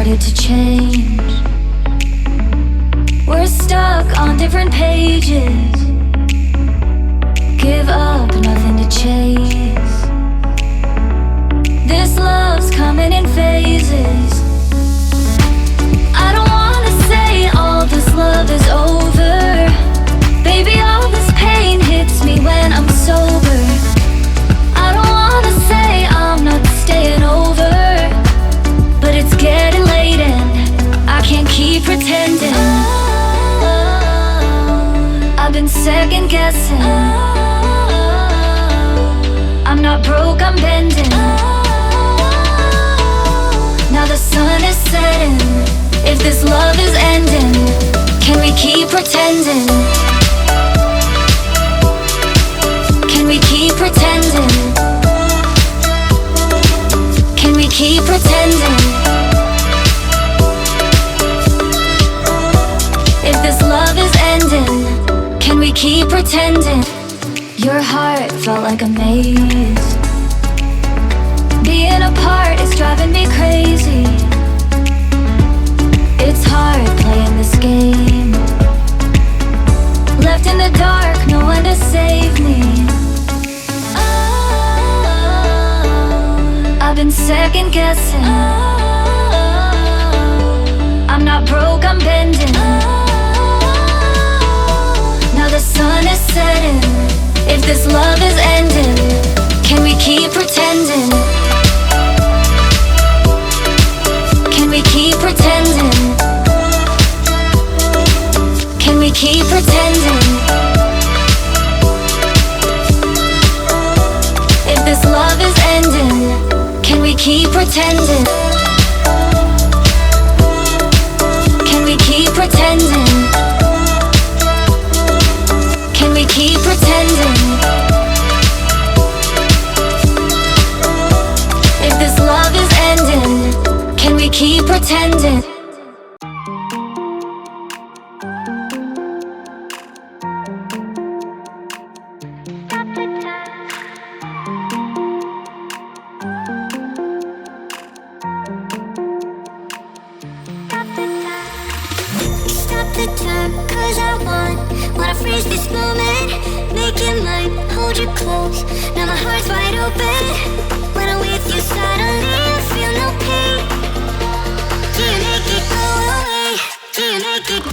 started to change. We're stuck on different pages. Give up, nothing to chase. This love's coming in phases. I don't wanna say all this love is over. Baby, all this pain hits me when I'm sober. I don't wanna say I'm not staying over, but it's getting late and I can't keep pretending. I've been second guessing. I'm not broke, I'm bending. Now the sun is setting. If this love is ending, can we keep pretending? Can we keep pretending? Can we keep pretending? If this love is ending, can we keep pretending? Your heart felt like a maze. Being apart is driving me crazy. It's hard playing this game. Left in the dark, no one to save me. I've been second guessing. I'm not broke, I'm bending. Now the sun is setting. If this love is ending, can we keep pretending? Can we keep pretending? Can we keep pretending? If this love is ending, can we keep pretending? Can we keep pretending? Can we keep pretending? If this love is ending, can we keep pretending? Stop the time, 'cause I wanna freeze this moment. Make it mine, hold you close. Now my heart's wide open. When I'm with you, suddenly I feel no pain. Do you make it go away? Do you make it?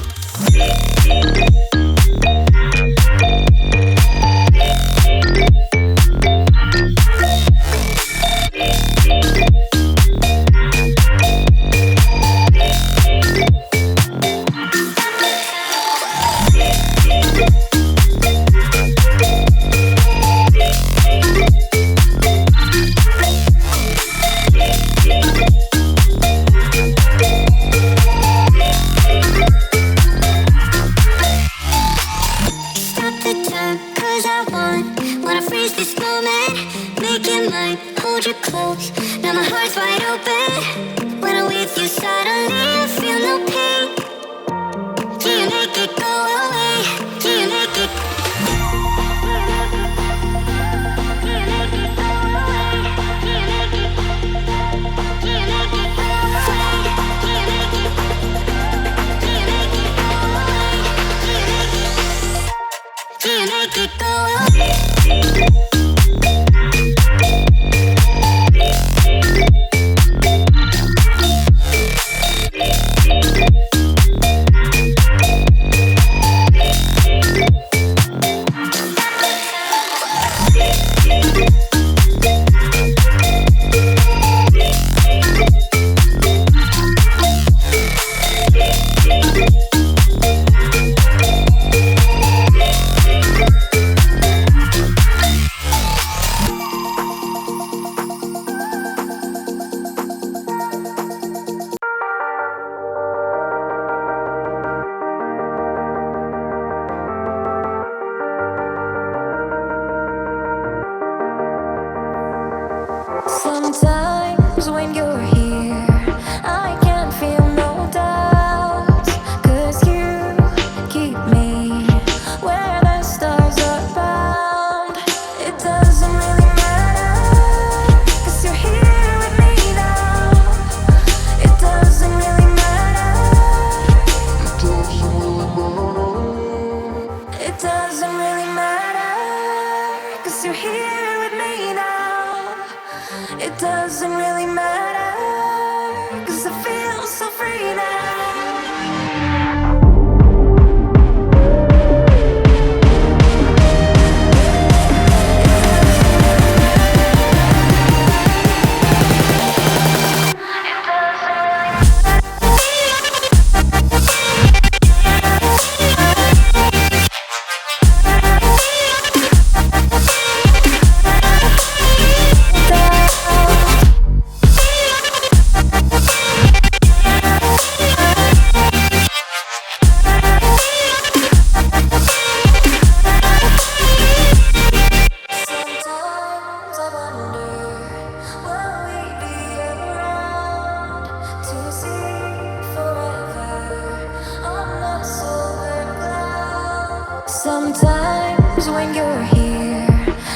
Sometimes when you're here,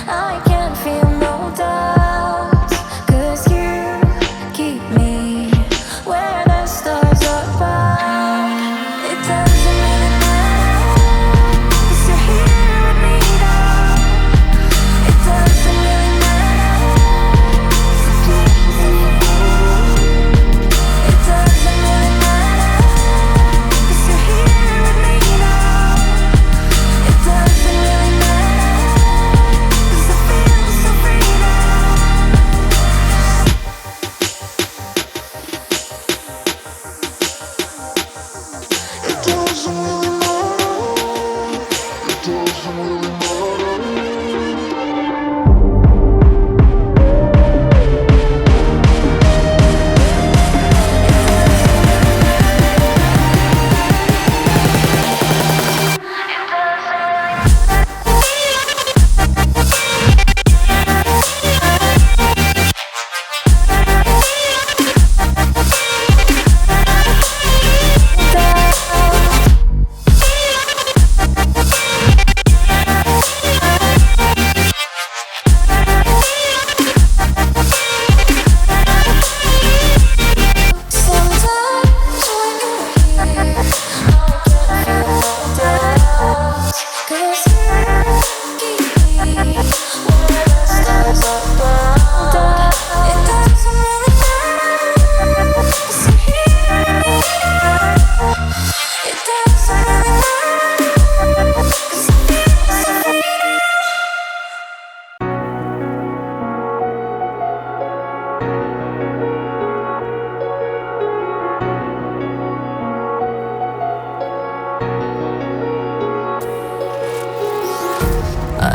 I can't feel no doubts, 'cause you keep me where the stars are above. It doesn't really matter, 'cause you're here with me now. It doesn't really matter. It doesn't really matter, 'cause you're here with me now. It doesn't really matter, 'cause I feel so free now. It doesn't really matter. It doesn't really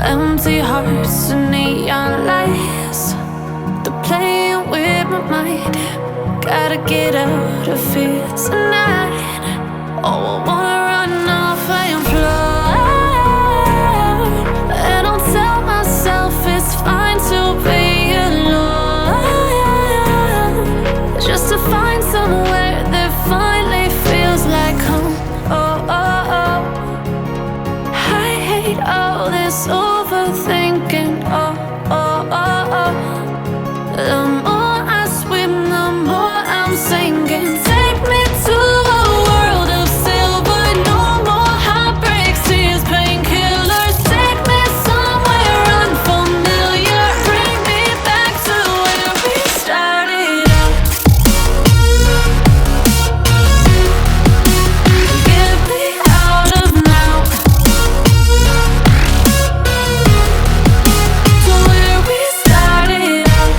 empty hearts and neon lights, they're playing with my mind. Gotta get out of here tonight. Oh, I wanna run off and fly, and I'll tell myself it's fine to be alone, just to find somewhere that finally feels like home. Oh, oh, oh. I hate all this overthinking. Oh, oh, oh, oh. The more I swim, the more I'm sinking. Take me to a world of silver. No more heartbreaks, tears, painkillers. Take me somewhere unfamiliar. Bring me back to where we started out. Get me out of now, to where we started out.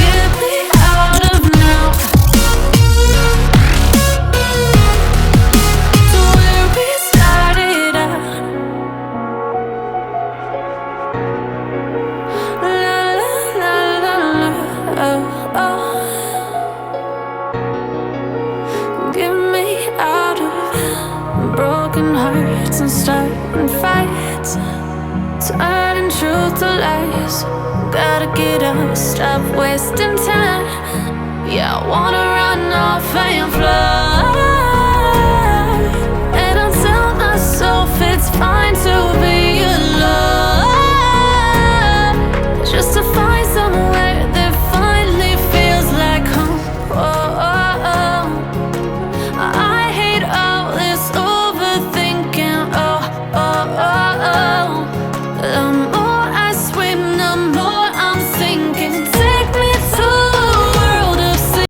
Get me out of now, to where we started out. La la la la la, oh, oh. Get me out of broken hearts and starting fights, turning truth to lies. Gotta get up, stop wasting time. Yeah, I wanna run off and fly.